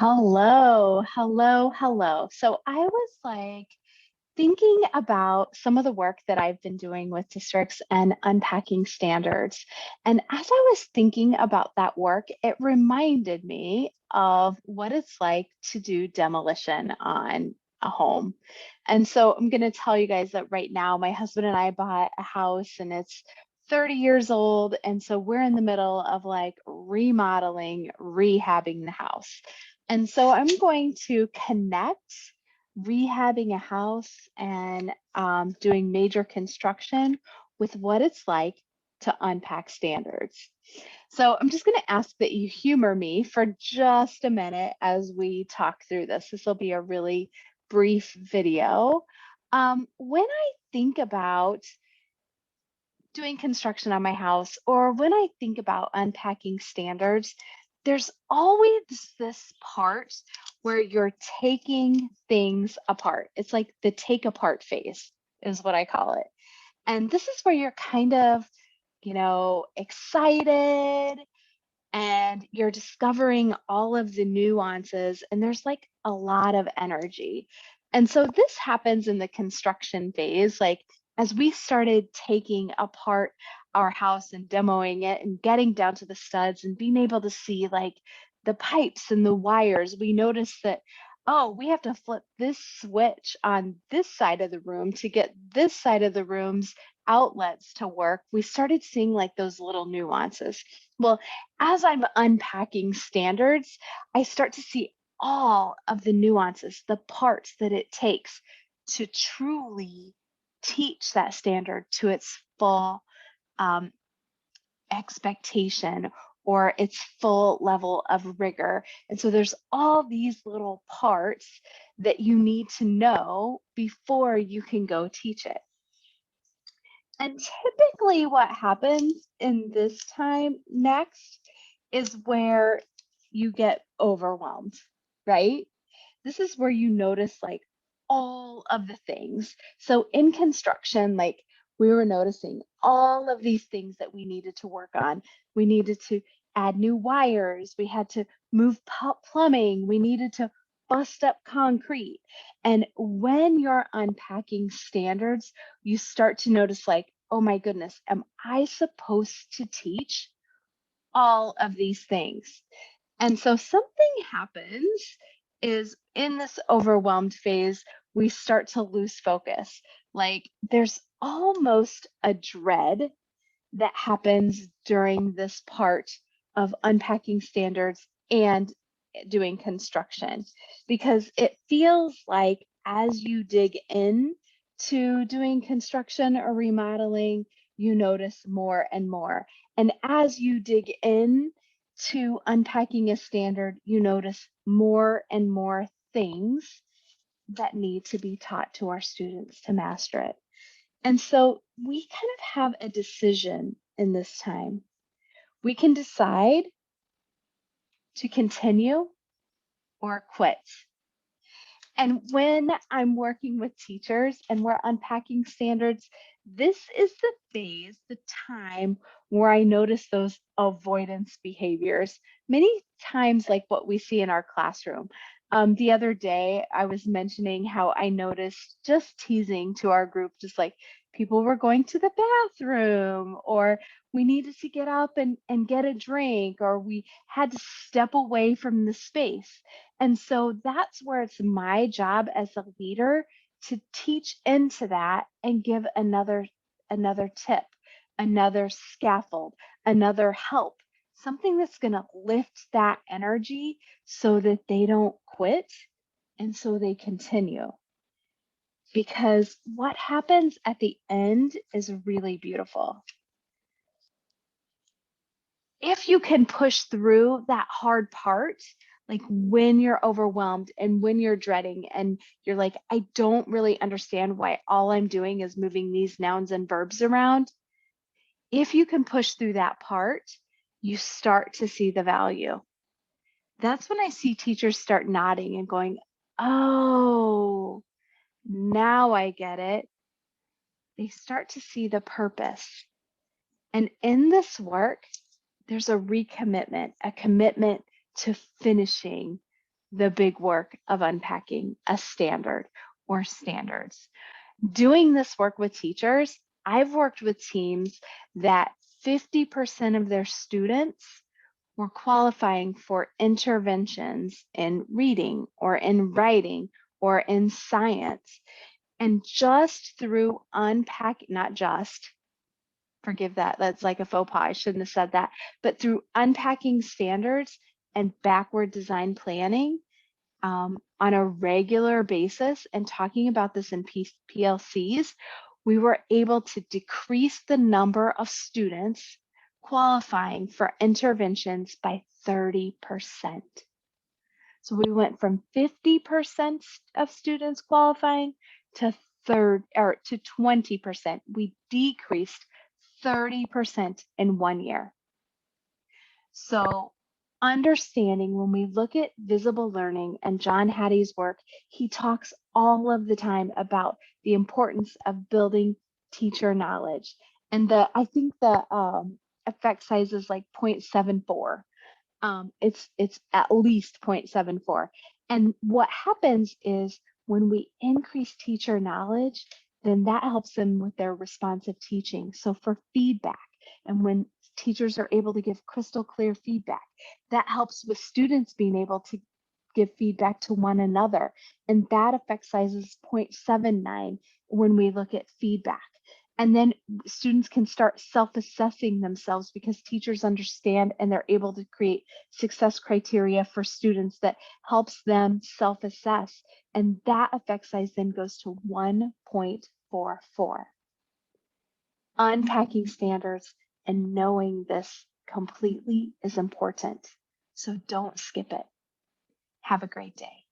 Hello, hello, hello. So I was like thinking about some of the work that I've been doing with districts and unpacking standards. And as I was thinking about that work, it reminded me of what it's like to do demolition on a home. And so I'm going to tell you guys that right now, my husband and I bought a house and it's 30 years old. And so we're in the middle of like remodeling, rehabbing the house. And so I'm going to connect rehabbing a house and doing major construction with what it's like to unpack standards. So I'm just going to ask that you humor me for just a minute as we talk through this. This will be a really brief video. When I think about doing construction on my house, or when I think about unpacking standards, there's always this part where you're taking things apart. It's like the take apart phase, is what I call it. And this is where you're kind of, excited and you're discovering all of the nuances, and there's like a lot of energy. And so this happens in the construction phase, like as we started taking apart our house and demoing it and getting down to the studs and being able to see like the pipes and the wires, we noticed that, oh, we have to flip this switch on this side of the room to get this side of the room's outlets to work. We started seeing like those little nuances. Well, as I'm unpacking standards, I start to see all of the nuances, the parts that it takes to truly teach that standard to its full um, expectation or its full level of rigor. And so there's all these little parts that you need to know before you can go teach it. And typically, what happens in this time next is where you get overwhelmed, right? This is where you notice like all of the things. So in construction, like we were noticing all of these things that we needed to work on. We needed to add new wires, we had to move plumbing, we needed to bust up concrete. And when you're unpacking standards, you start to notice like, oh my goodness, am I supposed to teach all of these things? And so something happens is in this overwhelmed phase, we start to lose focus. Like there's almost a dread that happens during this part of unpacking standards and doing construction, because it feels like as you dig in to doing construction or remodeling, you notice more and more. And as you dig in to unpacking a standard, you notice more and more things that need to be taught to our students to master it. And so we kind of have a decision in this time. We can decide to continue or quit. And when I'm working with teachers and we're unpacking standards, this is the phase, the time where I notice those avoidance behaviors, many times like what we see in our classroom. The other day, I was mentioning how I noticed just teasing to our group, just like people were going to the bathroom, or we needed to get up and get a drink, or we had to step away from the space. And so that's where it's my job as a leader to teach into that and give another tip, another scaffold, another help, something that's going to lift that energy so that they don't quit and so they continue. Because what happens at the end is really beautiful. If you can push through that hard part, like when you're overwhelmed and when you're dreading and you're like, I don't really understand why all I'm doing is moving these nouns and verbs around. If you can push through that part, you start to see the value. That's when I see teachers start nodding and going, oh, now I get it. They start to see the purpose. And in this work, there's a recommitment, a commitment to finishing, the big work of unpacking a standard or standards. Doing this work with teachers, I've worked with teams that 50% of their students were qualifying for interventions in reading or in writing or in science. And just through unpacking, not just, forgive that, that's like a faux pas, I shouldn't have said that, but through unpacking standards and backward design planning, on a regular basis and talking about this in PLCs, we were able to decrease the number of students qualifying for interventions by 30%. So we went from 50% of students qualifying to 20%. We decreased 30% in 1 year. So understanding when we look at visible learning and John Hattie's work, he talks all of the time about the importance of building teacher knowledge. And I think the effect size is like 0.74. It's at least 0.74. And what happens is when we increase teacher knowledge, then that helps them with their responsive teaching. So for feedback, and when teachers are able to give crystal clear feedback, that helps with students being able to give feedback to one another. And that effect size is 0.79 when we look at feedback. And then students can start self-assessing themselves because teachers understand and they're able to create success criteria for students that helps them self-assess. And that effect size then goes to 1.44. Unpacking standards and knowing this completely is important. So don't skip it. Have a great day.